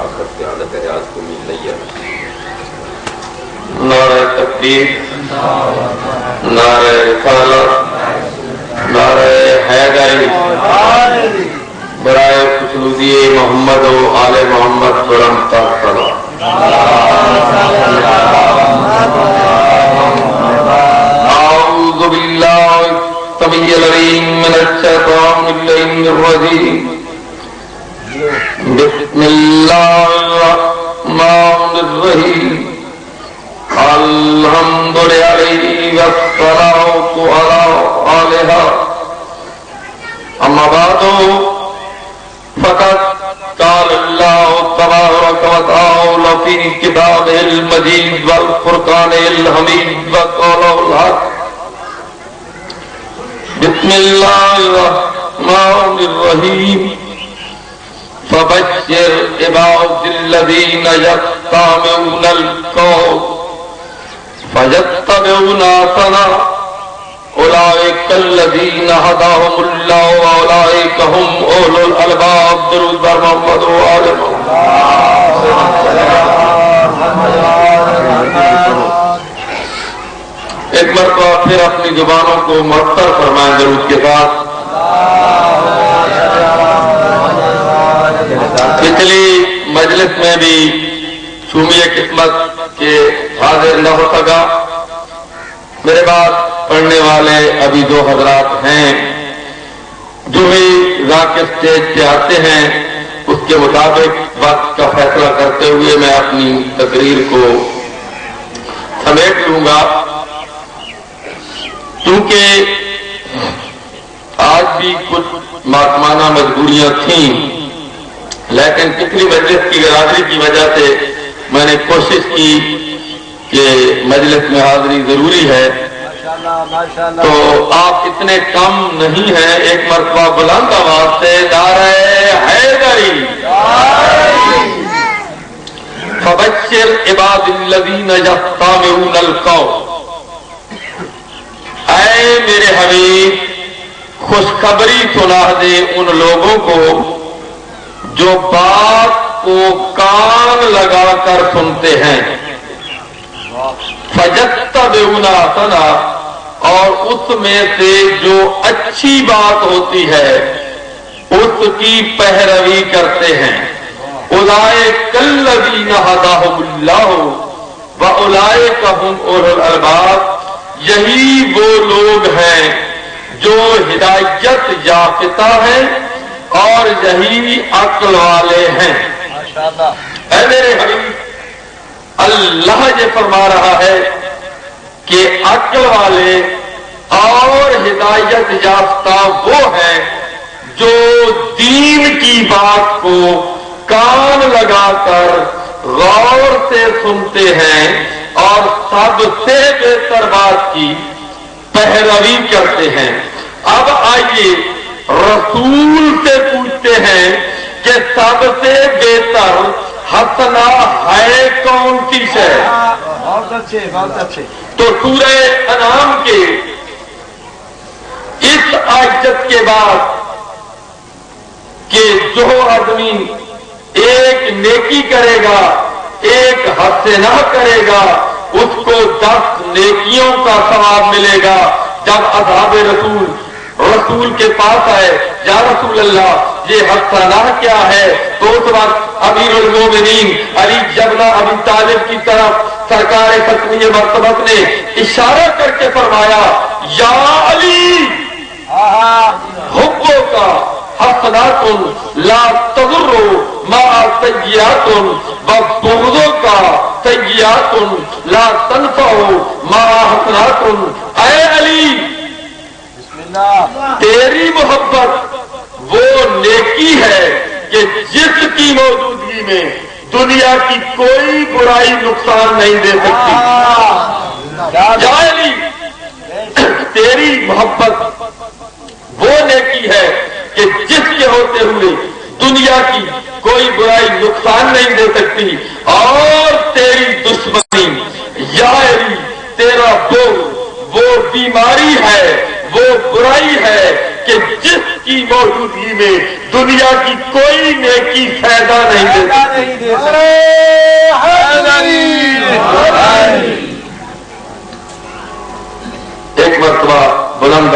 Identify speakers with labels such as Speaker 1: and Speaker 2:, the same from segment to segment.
Speaker 1: آخر کی حالت حیات کو مل رہی ہے.
Speaker 2: نعرہ تکبیر، نعرہ رسالت، نعرہ حیدری برائے خصوصی محمد و آل محمد برم تاثرہ. اعوذ باللہ السمیع العلیم من الشیطان اللعین الرجیم. بسم اللہ الرحمن الرحیم. الحمد للہ والصلاۃ علی آلہ. اما بعد فقد قال اللہ تبارک و تعالی فی کتابہ المجید والفرقان الحمید وقال الحق. بسم اللہ الرحمن الرحیم. فبشر عباد الذین یستمعون القول فیتبعون احسنہ. اولئک الذین ھداھم اللہ واولئک ھم اولو الالباب. درود بر محمد و آل ایک مرتبہ پھر اپنی زبانوں کو معطر فرمائیں درود کے ساتھ. پچھلی مجلس میں بھی شومی قسمت کے حاضر نہ ہو سکا. میرے بعد پڑھنے والے ابھی دو حضرات ہیں جو بھی ذاکر اسٹیج پہ آتے ہیں اس کے مطابق وقت کا فیصلہ کرتے ہوئے میں اپنی تقریر کو سمیٹ لوں گا، کیونکہ آج بھی کچھ محکمانہ مجبوریاں تھیں، لیکن پچھلی مجلس کی حاضری کی وجہ سے میں نے کوشش کی کہ مجلس میں حاضری ضروری ہے. تو آپ اتنے کم نہیں ہیں. ایک مرتبہ بلند آواز سے نعرہ حیدری. فبشر عباد الذین یستمعون القول. اے میرے حبیب خوشخبری سنا دے ان لوگوں کو جو بات کو کان لگا کر سنتے ہیں. فیتبعون احسنہ، اور اس میں سے جو اچھی بات ہوتی ہے اس کی پیروی کرتے ہیں. اولئک الذین ھداھم اللہ واولئک ھم اولو الالباب. یہی وہ لوگ ہیں جو ہدایت یافتہ ہیں اور یہی عقل والے ہیں. اے میرے حبیب، اللہ یہ فرما رہا ہے کہ عقل والے اور ہدایت یافتہ وہ ہیں جو دین کی بات کو کان لگا کر غور سے سنتے ہیں اور سب سے بہتر بات کی پیروی کرتے ہیں. اب آئیے رسول سے پوچھتے ہیں کہ سب سے بہتر حسنہ ہے کون سی شے؟
Speaker 3: بہت اچھے بہت اچھے.
Speaker 2: تو سورہ انعام کے اس آیت کے بعد کہ جو آدمی ایک نیکی کرے گا ایک حسنہ کرے گا اس کو 10 نیکیوں کا ثواب ملے گا. جب اصحاب رسول کے پاس آئے، یا رسول اللہ یہ حسنہ کیا ہے؟ تو اس وقت امیر المومنین علی جبل ابی طالب کی طرف سرکار ختمی مرتبت نے اشارہ کر کے فرمایا، یا علی حبوں کا حسنات لا تضر مع سیئات وبغضوں کا سیئات لا تنفع مع حسنات. اے علی تیری محبت وہ نیکی ہے کہ جس کی موجودگی میں دنیا کی کوئی برائی نقصان نہیں دے سکتی. یا علی تیری محبت وہ نیکی ہے کہ جس کے ہوتے ہوئے دنیا کی کوئی برائی نقصان نہیں دے سکتی. اور تیری دشمنی یا علی تیرا وہ بیماری ہے، وہ برائی ہے کہ جس کی موجودگی میں دنیا کی کوئی نیکی فائدہ نہیں دیتی.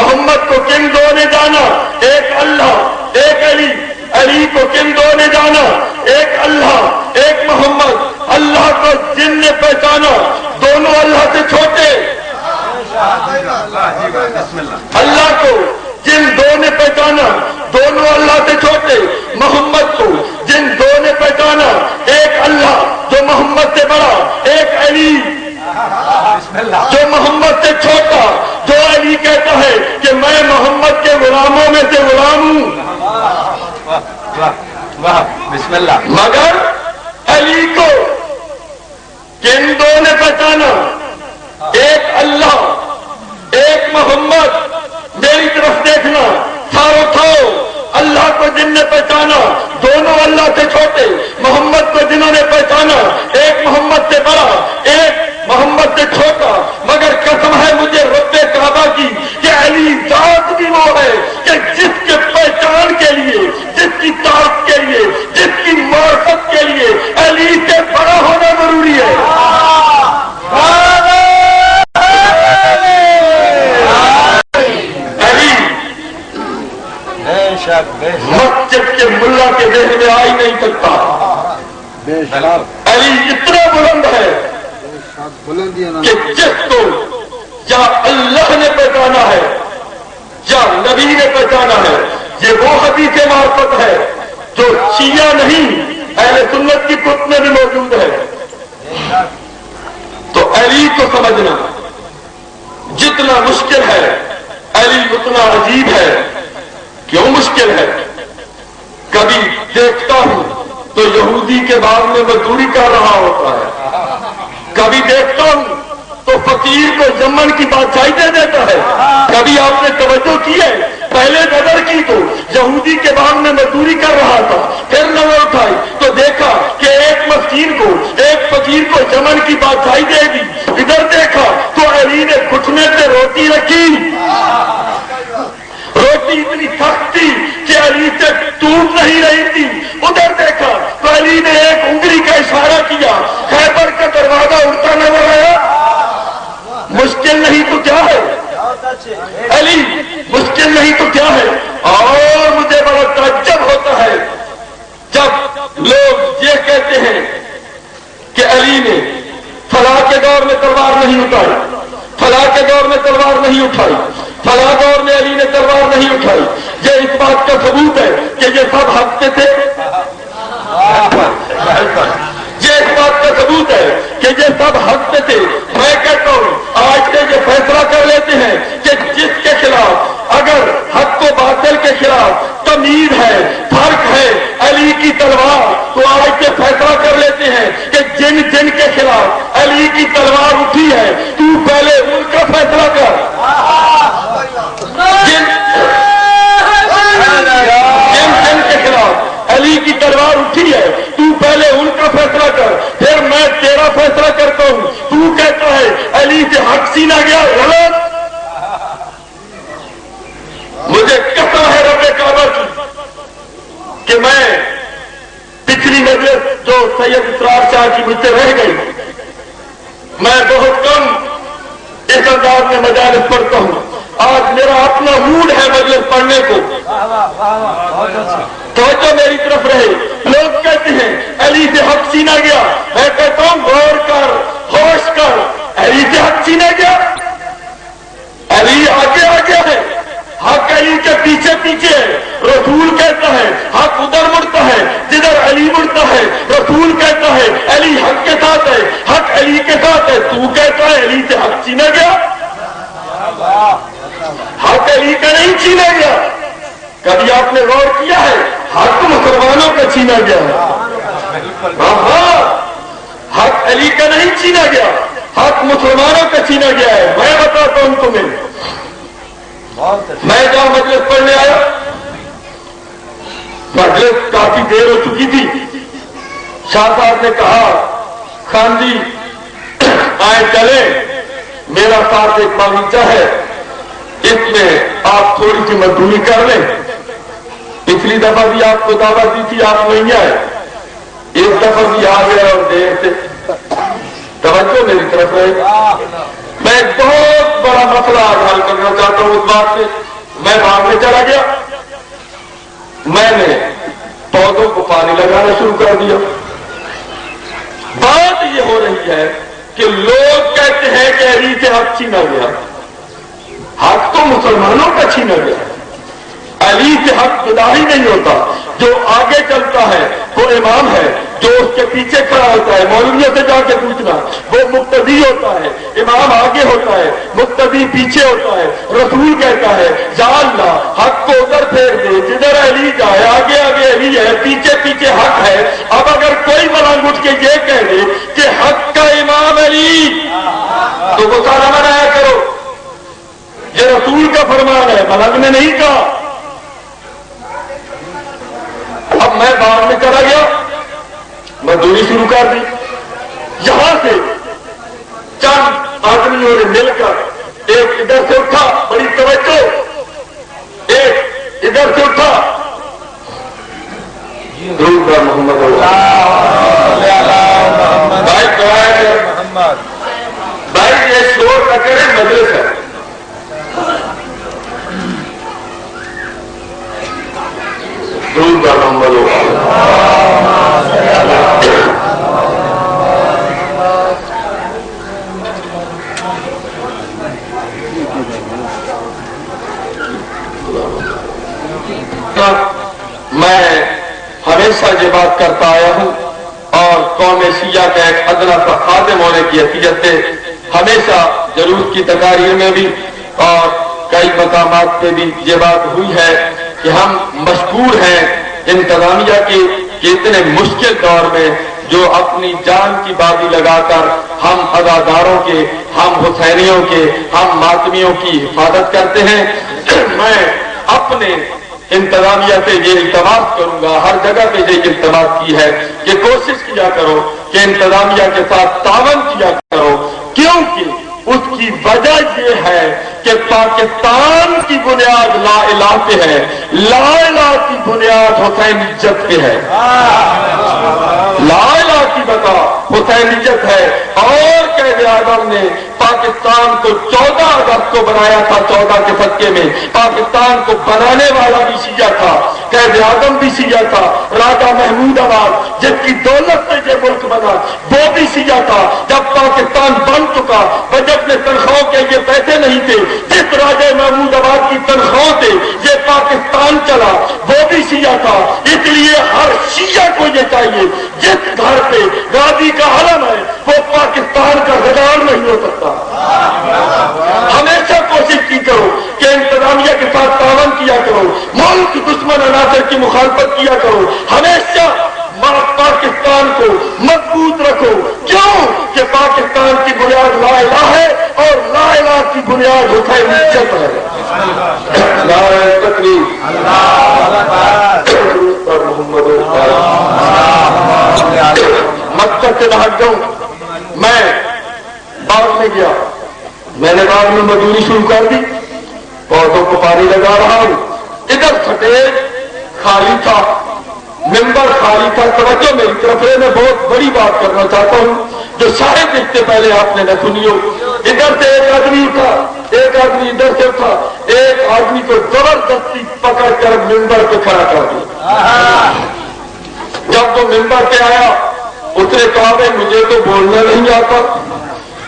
Speaker 2: محمد کو کن دو نے جانا؟ ایک اللہ ایک علی، علی کو کن دو نے جانا؟ ایک اللہ ایک محمد، اللہ کو جن نے پہچانا دونوں اللہ سے چھوٹے، اللہ کو جن دو نے پہچانا دونوں اللہ سے چھوٹے، محمد کو جن دو نے پہچانا ایک اللہ جو محمد سے بڑا، ایک علی جو محمد سے چھوٹا، جو علی کہتا ہے کہ میں محمد کے غلاموں میں سے غلام ہوں،
Speaker 3: بسم اللہ۔
Speaker 2: مگر علی کو کن دو نے پہچانا؟ ایک اللہ ایک محمد۔ میری طرف دیکھنا، سارو تھاؤ، اللہ کو جن نے پہچانا دونوں اللہ سے چھوٹے، محمد کو جنہوں نے پہچانا ایک محمد سے بڑا ایک محمد سے چھوٹا، مگر قسم ہے مجھے رب کعبہ کی کہ علی ذات بھی وہ ہے کہ جس کے پہچان کے لیے، جس کی تعریف کے لیے، جس کی معرفت کے لیے علی سے بڑا ہونا ضروری ہے۔ مسجد کے ملا کے ذہن میں آ ہی نہیں سکتا، علی اتنا بلند ہے کہ جس کو یا اللہ نے پہچانا ہے یا نبی نے پہچانا ہے، یہ وہ حدیث معرفت ہے جو شیعہ نہیں اہل سنت کی کتب میں بھی موجود ہے۔ تو علی کو سمجھنا جتنا مشکل ہے، علی اتنا عجیب ہے۔ کیوں مشکل ہے؟ کبھی دیکھتا ہوں تو یہودی کے بعد میں مزدوری کر رہا ہوتا ہے، کبھی دیکھتا ہوں تو فقیر کو یمن کی بادشاہی دے دیتا ہے۔ کبھی آپ نے توجہ کی ہے؟ پہلے نظر کی تو یہودی کے بعد میں مزدوری کر رہا تھا، پھر نظر اٹھائی تو دیکھا کہ ایک مسکین کو ایک فقیر کو یمن کی بادشاہی دے دی۔ ادھر دیکھا تو علی نے گھٹنے پہ روٹی رکھی، روٹی اتنی سخت تھی کہ علی سے ٹوٹ نہیں رہی تھی۔ ادھر دیکھا تو علی نے ایک انگلی کا اشارہ کیا، خیبر کا دروازہ اڑتا نظر آیا۔ مشکل نہیں تو کیا ہے علی، مشکل نہیں تو کیا ہے۔ اور مجھے بڑا تعجب ہوتا ہے جب لوگ یہ کہتے ہیں کہ علی نے فلاں کے دور میں تلوار نہیں اٹھائی، فلاں کے دور میں تلوار نہیں اٹھائی، فلاں دور میں علی نے تلوار نہیں اٹھائی۔ یہ اس بات کا ثبوت ہے کہ یہ سب ہنستے تھے، یہ اس بات کا ثبوت ہے کہ یہ سب ہنستے تھے۔ میں کہتا ہوں آج کے یہ فیصلہ کر لیتے ہیں کہ جس کے خلاف اگر حق و باطل کے خلاف تمیز ہے، فرق ہے علی کی تلوار، تو آج کے فیصلہ کر لیتے ہیں کہ جن جن کے خلاف علی کی تلوار اٹھی ہے تو پہلے ان کا فیصلہ کر۔ جن جن کے خلاف علی کی تلوار اٹھی ہے تو پہلے ان کا فیصلہ کر، پھر میں تیرا فیصلہ کرتا ہوں۔ تو کہتا ہے علی سے حق سینہ گیا، غلط۔ مجھے قسم ہے رب کعبہ کی کہ میں پچھلی مجلس جو سید اسرار شاہ کی مجھ سے رہ گئی، میں بہت کم اس انداز میں مجالس پڑھتا ہوں۔ آج میرا اپنا موڈ ہے مجلس پڑھنے کو، توجہ میری طرف رہے۔ لوگ کہتے ہیں علی سے حق سینہ گیا، میں کہتا ہوں غور کر، ہوش کر، علی سے حق سینہ گیا؟ علی آگے آگے ہے، حق علی کے پیچھے پیچھے ہے۔ رسول کہتا ہے حق ادھر مڑتا ہے جدھر علی مڑتا ہے، رسول کہتا ہے علی حق کے ساتھ ہے، حق علی کے ساتھ ہے۔ تو کہتا ہے علی سے حق چھینا گیا، حق علی کا نہیں چھینا گیا۔ کبھی آپ نے غور کیا ہے حق مسلمانوں کا چھینا گیا ہے؟ ہاں، حق علی کا نہیں چھینا گیا، حق مسلمانوں کا چھینا گیا ہے۔ میں بتاتا ہوں تمہیں، میں جہاں مجلس پڑھنے آیا، مجلس کافی دیر ہو چکی تھی، شاہ صاحب نے کہا خان جی آئے چلے، میرا ساتھ ایک باغیچہ ہے، اس میں آپ تھوڑی سی مزدوری کر لیں۔ پچھلی دفعہ بھی آپ کو دعوت دی تھی، آپ نہیں آئے، اس دفعہ بھی آ گیا اور دیر سے۔ توجہ میری طرف رہے۔ میں ایک بہت بڑا مسئلہ آج حل کرنا چاہتا ہوں اس بات سے. میں باغ میں چلا گیا, میں نے پودوں کو پانی لگانا شروع کر دیا. بات یہ ہو رہی ہے کہ لوگ کہتے ہیں کہ علی سے حق چھینا گیا. حق تو مسلمانوں کا چھینا گیا. علی سے حق جدا ہی نہیں ہوتا. جو آگے چلتا ہے وہ امام ہے, جو اس کے پیچھے کھڑا ہوتا ہے مولویوں سے جا کے پوچھنا, وہ مقتدی ہوتا ہے. امام آگے ہوتا ہے, مقتدی پیچھے ہوتا ہے. رسول کہتا ہے یا اللہ حق کو ادھر پھینک دے جدھر علی جائے, آگے آگے علی ہے, پیچھے پیچھے حق ہے. اب اگر کوئی ملنگ اٹھ کے یہ کہہ دے کہ حق کا امام علی, تو وہ سارا منایا کرو, یہ رسول کا فرمان ہے, ملنگ نے نہیں کہا. اب میں باغ میں چلا گیا, مزدوری شروع کر دی. یہاں سے چند آدمیوں نے مل کر ایک ادھر سے اٹھا, بڑی توجہ, ایک ادھر سے اٹھا, درود بر محمد بھائی یہ شور نہ کرے, مجلس ہے. درود بر محمد میں ہمیشہ یہ بات کرتا آیا ہوں اور قوم شیعہ کا ایک ادنا سا خادم ہونے کی حیثیت سے ہمیشہ جلوس کی تقاریر میں بھی اور کئی مقامات پہ بھی یہ بات ہوئی ہے کہ ہم مشکور ہیں انتظامیہ کے کہ اتنے مشکل دور میں جو اپنی جان کی بازی لگا کر ہم عزاداروں کے, ہم حسینیوں کے, ہم ماتمیوں کی حفاظت کرتے ہیں. میں اپنے انتظامیہ سے یہ التماس کروں گا, ہر جگہ پہ یہ التماس کی ہے کہ کوشش کیا کرو کہ انتظامیہ کے ساتھ تعاون کیا کرو, کیونکہ اس کی وجہ یہ ہے کہ پاکستان کی بنیاد لا الہ پہ ہے, لا الہ کی بنیاد حسینیت پہ ہے. لا الہ کی بتا حسینیت ہے. اور قائد اعظم نے پاکستان کو 14 اگست کو بنایا تھا, 14 کے صدقے میں. پاکستان کو بنانے والا بھی شیعہ تھا, قائد اعظم بھی شیعہ تھا, راجہ محمود آباد جس کی دولت سے یہ ملک بنا وہ بھی شیعہ تھا. جب پاکستان بن چکا, بجٹ میں تنخواہوں کے یہ پیسے نہیں تھے, جس راجہ محمود آباد کی تنخواہوں سے یہ پاکستان چلا وہ بھی شیعہ تھا. اس لیے ہر شیعہ کو یہ چاہیے جس گھر پہ غازی کا علم ہے وہ پاکستان کا غدار نہیں ہو سکتا. ہمیشہ کوشش کی کرو کہ انتظامیہ کے ساتھ تعاون کیا کرو, ملک دشمن عناصر کی مخالفت کیا کرو, ہمیشہ پاکستان کو مضبوط رکھو. کیوں کہ پاکستان کی بنیاد لا الہ ہے اور لا الہ کی بنیاد حسینیت ہے. نعرہ تکبیر, مقصد سے بھاگ جاؤں. میں باغ میں گیا, میں نے باغ میں مزدوری شروع کر دی, پودوں کو پانی لگا رہا ہوں. ادھر سٹیج خالی تھا, ممبر خالی تھا. توجہ میری طرف ہے, میں بہت بڑی بات کرنا چاہتا ہوں جو شاید اس سے پہلے آپ نے نہ سنی ہو. ادھر سے ایک آدمی اٹھا, ایک آدمی ادھر سے اٹھا, ایک آدمی کو زبردستی پکڑ کر ممبر پہ کھڑا کر دیا. جب وہ ممبر پہ آیا اس نے کہا بھائی مجھے تو بولنا نہیں آتا,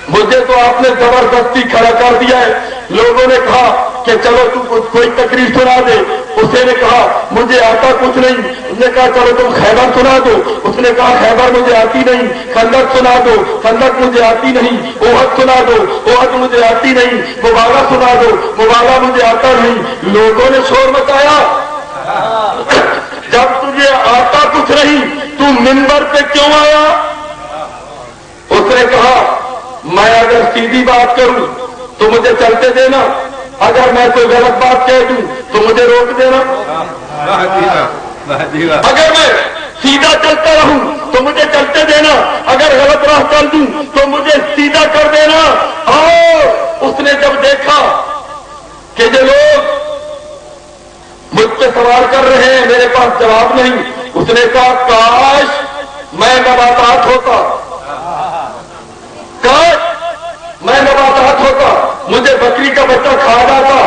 Speaker 2: مجھے تو آپ نے زبردستی کھڑا کر دیا ہے. لوگوں نے کہا کہ چلو تم کوئی تقریر سنا دے. اس نے کہا مجھے آتا کچھ نہیں. اس نے کہا چلو تم خیبر سنا دو. اس نے کہا خیبر مجھے آتی نہیں. خندق سنا دو. خندق مجھے آتی نہیں. احد سنا دو. احد مجھے آتی نہیں. مبارہ سنا دو. مبارہ مجھے آتا نہیں. لوگوں نے شور مچایا. جب تجھے آتا کچھ نہیں تو ممبر پہ کیوں آیا؟ اس نے کہا میں اگر سیدھی بات کروں تو مجھے چلتے دینا, اگر میں کوئی غلط بات کہہ دوں تو مجھے روک دینا. اگر میں سیدھا چلتا رہوں تو مجھے چلتے دینا, اگر غلط راہ چل دوں تو مجھے سیدھا کر دینا. اور اس نے جب دیکھا کہ یہ لوگ مجھ پہ سوال کر رہے ہیں, میرے پاس جواب نہیں, اس نے کہا کاش میں نباتات ہوتا, کاش میں نباتات ہوتا. مجھے بکری کا بچہ کھا ڈالا.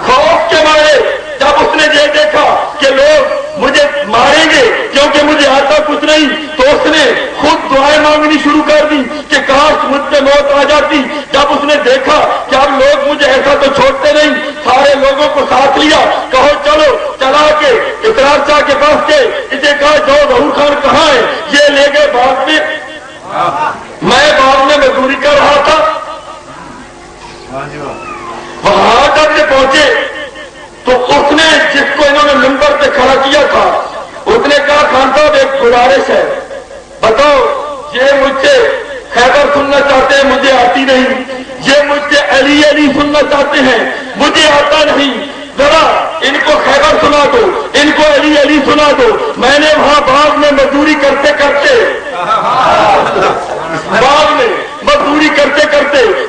Speaker 2: خوف کے مارے جب اس نے یہ دیکھا کہ لوگ مجھے ماریں گے کیونکہ مجھے آتا کچھ نہیں، تو اس نے خود دعائیں مانگنی شروع کر دی کہ کاش مجھ سے موت آ جاتی. جب اس نے دیکھا کہ اب لوگ مجھے ایسا تو چھوڑتے نہیں، سارے لوگوں کو ساتھ لیا، کہو چلو، چلا کے اسرار شاہ کے پاس کے اسے کہا جاؤ ظہور خان کہاں ہے؟ یہ لے گئے باغ میں. میں باغ میں مزدوری کر رہا تھا، وہاں جب یہ پہنچے تو اس نے جس کو انہوں نے ممبر پہ کھڑا کیا تھا اس نے کہا خان صاحب ایک گزارش ہے، بتاؤ یہ مجھ سے خیبر سننا چاہتے ہیں، مجھے آتی نہیں، یہ مجھ سے علی علی سننا چاہتے ہیں، مجھے آتا نہیں، ذرا ان کو خیبر سنا دو، ان کو علی علی سنا دو. میں نے وہاں باغ میں مزدوری کرتے کرتے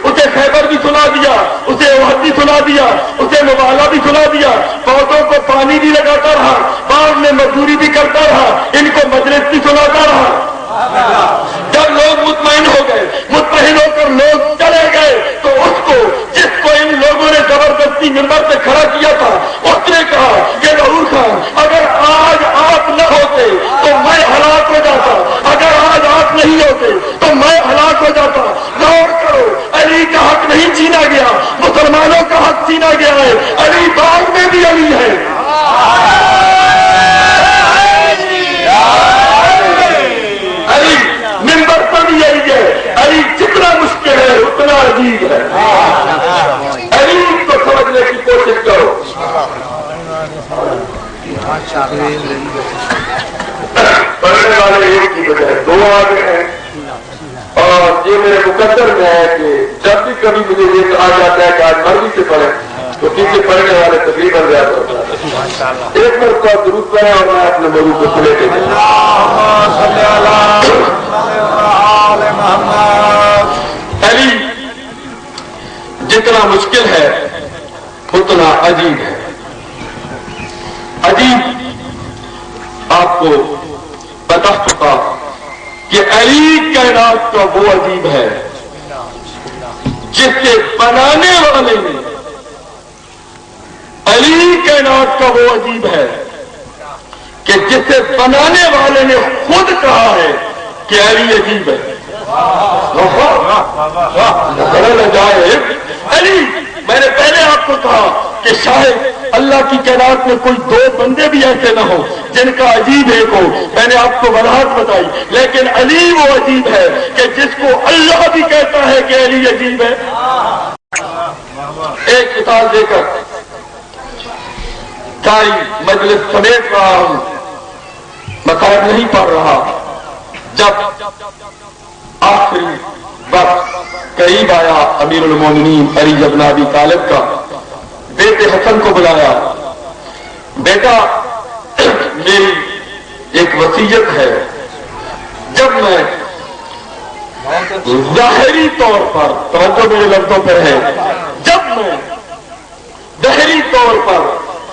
Speaker 2: اسے خیبر بھی سنا دیا، اسے احد بھی سنا دیا، اسے مبالہ بھی سنا دیا، پودوں کو پانی بھی لگاتا رہا، باغ میں مزدوری بھی کرتا رہا، ان کو مجلس بھی سناتا رہا. جب لوگ مطمئن ہو گئے، مطمئن ہو کر لوگ چلے گئے، تو اس کو جس کو ان لوگوں نے زبردستی ممبر پہ کھڑا کیا تھا اس نے کہا کہ ظہور خان اگر آج آپ نہ ہوتے تو میں ہلاک ہو جاتا، اگر آج آپ نہیں ہوتے تو میں ہلاک ہو جاتا. غور کرو، علی کا حق نہیں چھینا گیا، مسلمانوں کا حق چھینا گیا ہے. علی باغ میں بھی علی ہے. علی ممبر پر بھی علی ہے. علی جتنا مشکل ہے اتنا عجیب ہے. علی کو سمجھنے کی کوشش کرو. پڑھنے والے ایک کی بجائے دو آگے ہیں، اور یہ میرے مقدر میں ہے کہ جب بھی کبھی مجھے یہ کہا جاتا ہے کہ آج مرضی سے پڑھیں تو کسی پڑھنے والے تقریباً زیادہ ہوتا ہے. ایک مرتبہ درود پڑھیں اور میں اپنے موضوع کو کھلے کے علی جتنا مشکل ہے اتنا عجیب ہے. عجیب آپ کو بتا چکا کہ علی کائنات کا وہ عجیب ہے جس کے بنانے والے نے، علی کائنات کا وہ عجیب ہے کہ جسے بنانے والے نے خود کہا ہے کہ علی عجیب ہے. علی، میں نے پہلے آپ کو کہا کہ شاید اللہ کی کائنات میں کوئی دو بندے بھی ایسے نہ ہو جن کا عجیب ایک ہو. میں نے آپ کو وضاحت بتائی، لیکن علی وہ عجیب ہے کہ جس کو اللہ بھی کہتا ہے کہ علی عجیب ہے. ایک مثال دے کر ساری مجلس سمیٹ رہا ہوں، مسائل نہیں پڑھ رہا. جب آخری وقت قریب آیا امیر المومنین علی ابن ابی طالب کا، بیٹے حسن کو بلایا. بیٹا، میری ایک وصیت ہے، جب میں ظاہری طور پر، توجہ میرے لفظوں پر ہے، جب میں ظاہری طور پر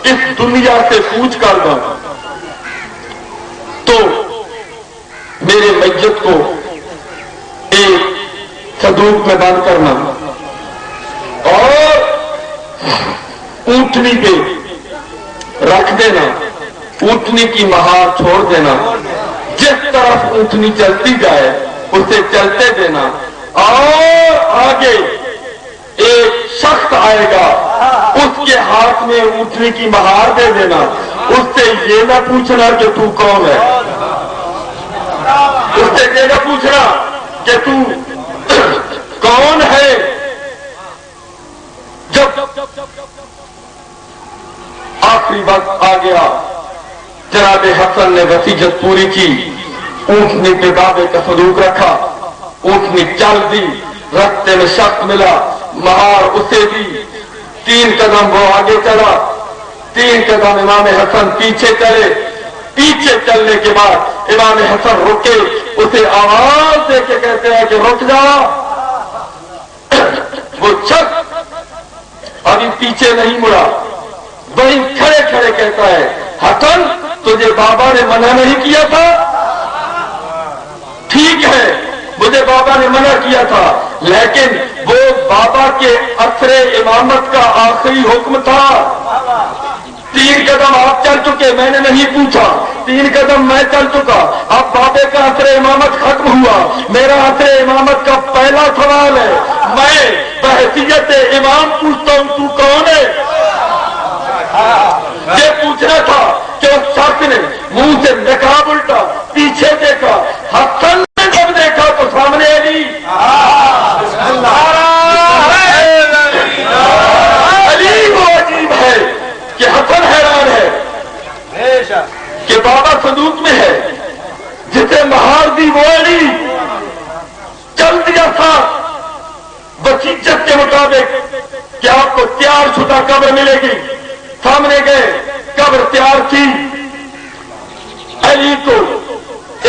Speaker 2: اس دنیا سے کوچ کر دوں تو میرے میت کو ایک صندوق میں بند کرنا اور اونٹنی پہ رکھ دینا، اونٹنی کی مہار چھوڑ دینا، جس طرف اونٹنی چلتی جائے اسے چلتے دینا، اور آگے ایک شخص آئے گا اس کے ہاتھ میں اونٹنی کی مہار دے دینا، اس سے یہ نہ پوچھنا کہ تو کون ہے، اس سے یہ نہ پوچھنا کہ تو کون ہے. جب آخری وقت آ گیا، جناب حسن نے وصیت پوری کی، اونٹنی پہ بابے کا صندوق رکھا، اونٹنی چل دی، راستے میں شخص ملا، مہار اسے دی، 3 قدم وہ آگے چلا، 3 قدم امام حسن پیچھے چلے. پیچھے چلنے کے بعد امام حسن رکے، اسے آواز دے کے کہتے ہیں کہ رک جا. وہ شخص ابھی پیچھے نہیں مڑا، وہیں کھڑے کھڑے کہتا ہے، حسن تجھے بابا نے منع نہیں کیا تھا؟ ٹھیک ہے، مجھے بابا نے منع کیا تھا، لیکن وہ بابا کے اثر امامت کا آخری حکم تھا. 3 قدم آپ چل چکے, میں نے نہیں پوچھا, 3 قدم میں چل چکا. اب بابے کا اثر امامت ختم ہوا. میرا اثر امامت کا پہلا سوال ہے, میں بحیثیت امام پوچھتا ہوں, تو کون ہے؟ یہ پوچھنا تھا کہ اس شخص نے منہ سے نقاب الٹا, پیچھے دیکھا, حسن نے جب دیکھا تو سامنے علی. علی وہ عجیب ہے کہ حسن حیران ہے کہ بابا صندوق میں ہے, جسے مہار دی وہ علی چل دیا تھا وسیعت کے مطابق کہ آپ کو تیار شدہ قبر ملے گی. سامنے گئے, قبر تیار تھی. علی کو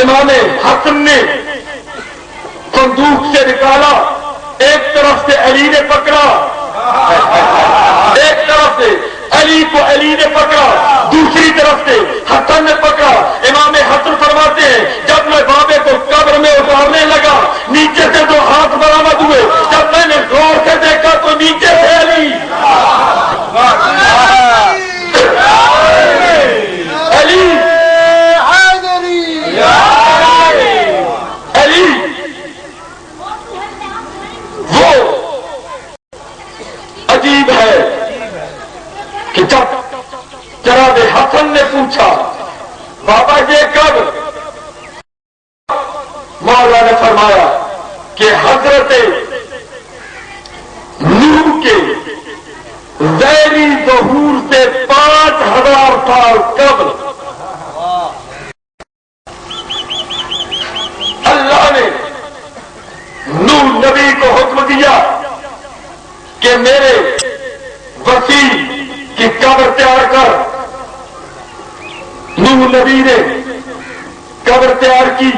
Speaker 2: امام حسن نے صندوق سے نکالا. ایک طرف سے علی نے پکڑا, ایک طرف سے علی کو علی نے پکڑا, دوسری طرف سے حسن نے پکڑا. امام حسن فرماتے ہیں جب میں بابے کو قبر میں اتارنے لگا, نیچے سے 2 ہاتھ برآمد ہوئے. جب میں نے غور سے دیکھا تو نیچے سے علی. علی وہ عجیب ہے کہ جب جناب حسن نے پوچھا بابا یہ کب, مولا نے فرمایا کہ حضرت نوح کے ظہری ظہور سے 5000 سال قبل اللہ نے نوح نبی کو حکم دیا کہ میرے وسیع کی قبر تیار کر. نوح نبی نے قبر تیار کی.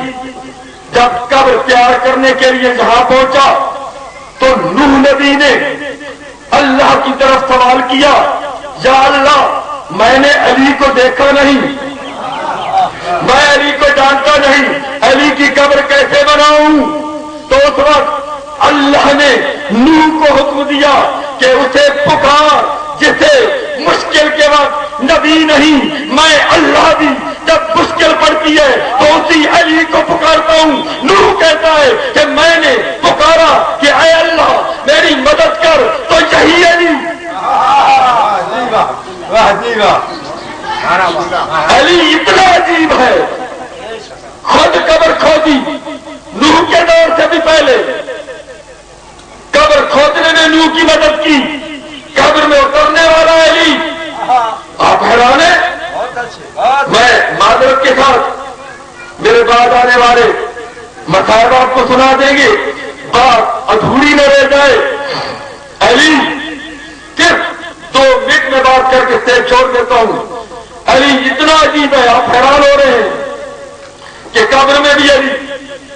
Speaker 2: جب قبر تیار کرنے کے لیے جہاں پہنچا تو نوح نبی نے اللہ کی طرف سوال کیا, یا اللہ میں نے علی کو دیکھا نہیں, میں علی کو جانتا نہیں, علی کی قبر کیسے بناؤں؟ تو اس وقت اللہ نے نوح کو حکم دیا کہ اسے پکار, جسے مشکل کے وقت نبی نہیں میں اللہ بھی جب مشکل پڑتی ہے تو اسی علی کو پکارتا ہوں. نوح کہتا ہے کہ میں نے پکارا کہ اے اللہ میری مدد کر, تو یہی علی. علی اتنا عجیب ہے, خود قبر کھودی. نوح کے دور سے بھی پہلے قبر کھودنے میں نوح کی مدد کی. قبر میں اترنے والا علی. آپ حیران ہیں؟ میں معذرت کے ساتھ میرے بعد آنے والے مسائل آپ کو سنا دیں گے, بات ادھوری نہ رہ جائے. علی صرف 2 منٹ میں بات کر کے اسٹیج چھوڑ دیتا ہوں. علی اتنا عجیب ہے, آپ حیران ہو رہے ہیں کہ قبر میں بھی علی,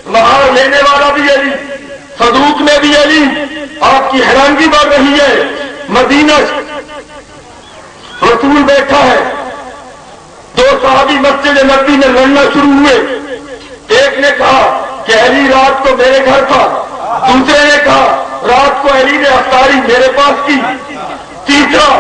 Speaker 2: مہار لینے والا بھی علی, صندوق میں بھی علی. آپ کی حیرانگی بڑھ رہی ہے. مدینہ رسول بیٹھا ہے, 2 صحابی مسجد نبوی میں لڑنا شروع ہوئے. ایک نے کہا کہ علی رات کو میرے گھر تھا, دوسرے نے کہا رات کو علی نے افطاری میرے پاس کی, تیسرا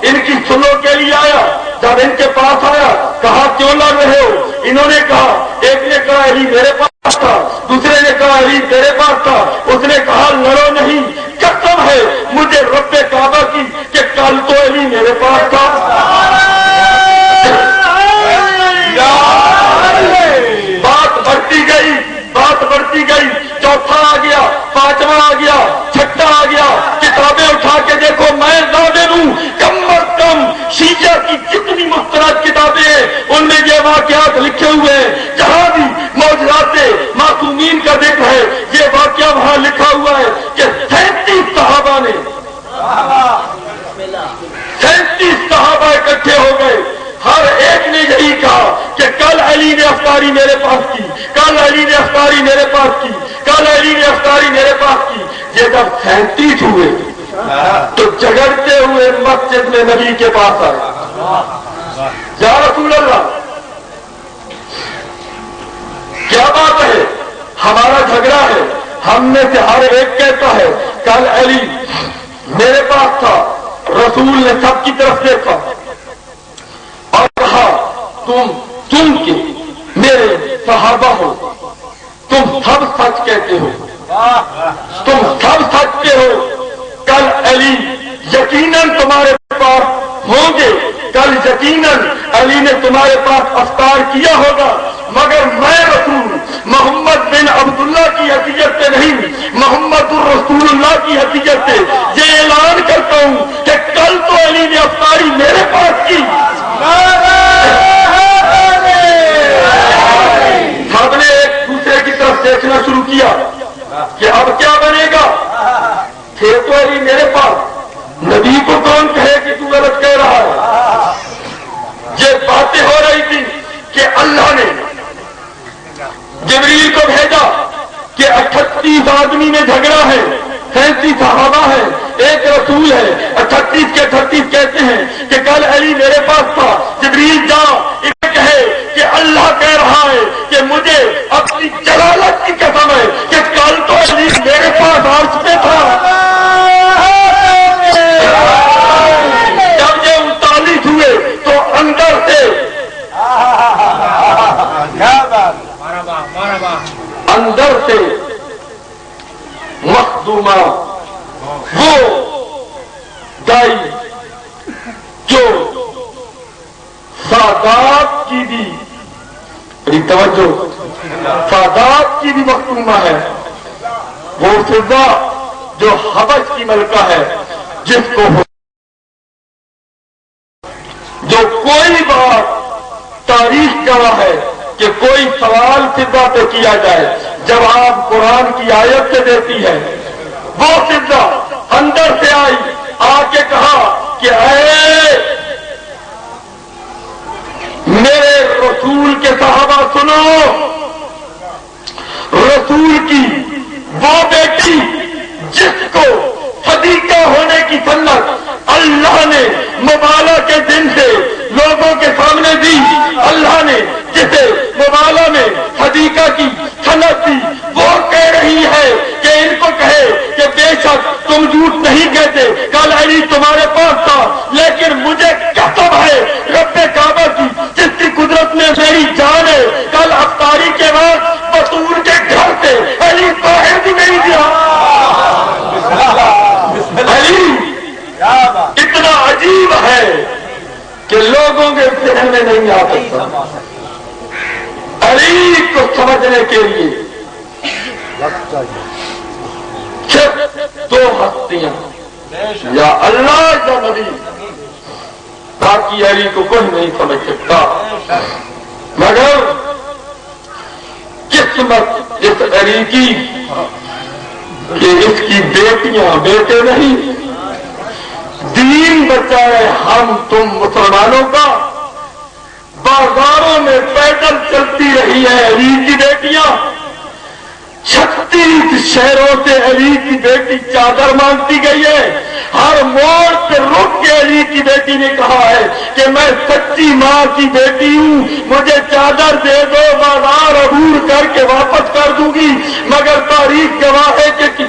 Speaker 2: ان کی سنو کے لیے آیا. جب ان کے پاس آیا کہا کیوں لڑ رہے ہو؟ انہوں نے کہا, ایک نے کہا علی میرے پاس تھا, دوسرے نے کہا علی تیرے پاس تھا. اس نے کہا لڑو نہیں, قسم ہے مجھے رب کعبہ کی کہ کل تو علی میرے پاس تھا. بات بڑھتی گئی, بات بڑھتی گئی. چوتھا آ گیا, 5واں آ گیا, 6واں آ گیا. کتابیں اٹھا کے دیکھو, میں ظالم ہوں. کم از کم شیعہ کی جتنی مستند کتابیں ہیں ان میں یہ واقعات لکھے ہوئے ہیں. جہاں بھی معجزات معصومین کا ذکر ہے یہ واقعہ وہاں لکھا ہوا ہے کہ 37 صحابہ نے 37 صحابہ اکٹھے ہو گئے. ہر ایک نے یہی کہا کہ کل علی نے افطاری میرے پاس کی, کل علی نے افطاری میرے پاس کی, کل علی نے افطاری میرے پاس کی. یہ جب 37 ہوئے تو جگڑتے ہوئے مسجد میں نبی کے پاس آئے. یا رسول اللہ کیا بات ہے, ہمارا جھگڑا ہے. ہم میں سے ہر ایک کہتا ہے کہ کل علی میرے پاس تھا، رسول نے سب کی طرف دیکھا اور کہا تم کے میرے صحابہ ہو، تم سب سچ کہتے ہو، تم سب سچتے ہو، کل علی یقیناً تمہارے پاس ہوں گے، کل یقیناً علی نے تمہارے پاس افطار کیا ہوگا، مگر میں رسول محمد بن عبداللہ کی حیثیت سے نہیں، محمد الرسول اللہ کی حیثیت سے یہ اعلان کرتا ہوں کہ کل تو علی نے افطاری میرے پاس کی۔ سب نے ایک دوسرے کی طرف دیکھنا شروع کیا کہ اب کیا بنے گا، تھے تو علی میرے پاس، نبی کو کون کہے کہ تو غلط کہہ رہا ہے۔ یہ باتیں ہو رہی تھی کہ اللہ نے جبریل کو بھیجا کہ 38 آدمی میں جھگڑا ہے، 37 صحابہ ہے، ایک رسول ہے، 38 کے 38 کہتے ہیں کہ کل علی میرے پاس تھا، جبریل جا اسے کہے کہ اللہ کہہ رہا ہے کہ مجھے اپنی جلالت کی قسم ہے کہ کل تو علی میرے پاس عرش پہ تھا۔ جب یہ 39 ہوئے تو اندر سے مخدومہ وہ دائی جو سادات کی بھی توجہ، سادات کی بھی مخدومہ ہے، وہ فضا جو حبش کی ملکہ ہے، جس کو جو کوئی بات تاریخ گواہ ہے کہ کوئی سوال فضا پہ کیا جائے جواب قرآن کی آیت سے دیتی ہے، وہ فضا اندر سے آئی، آ کے کہا کہ اے میرے رسول کے صحابہ سنو، رسول کی وہ بیٹی جس کو صدیقہ ہونے کی سنت اللہ نے مبالہ کے دن سے لوگوں کے سامنے دی، اللہ نے جسے مبالہ میں صدیقہ کی سنت دی، وہ کہہ رہی ہے کہ ان کو کہے کہ بے شک تم جھوٹ نہیں کہتے، کل علی تمہارے پاس تھا، لیکن مجھے قسم ہے رب کعبہ کی جس کی قدرت میں میری جان ہے، کل افطاری کے بعد بطور کے گھر سے علی باہر بھی نہیں گیا۔ علی اتنا عجیب ہے کہ لوگوں کے ذہن میں نہیں آ سکتا۔ علی کو سمجھنے کے لیے صرف 2 ہستیاں، یا اللہ یا نبی، باقی علی کو کوئی نہیں سمجھ سکتا۔ مگر قسمت اس علی کی کہ اس کی بیٹیاں بیٹے نہیں، دین بچائے ہم تم مسلمانوں کا، بازاروں میں پیدل چلتی رہی ہے علی کی بیٹیاں، 36 شہروں سے علی کی بیٹی چادر مانگتی گئی ہے، ہر موڑ پہ رک کے علی کی بیٹی نے کہا ہے کہ میں سچی ماں کی بیٹی ہوں، مجھے چادر دے دو، بازار عبور کر کے واپس کر دوں گی، مگر تاریخ گواہ ہے کہ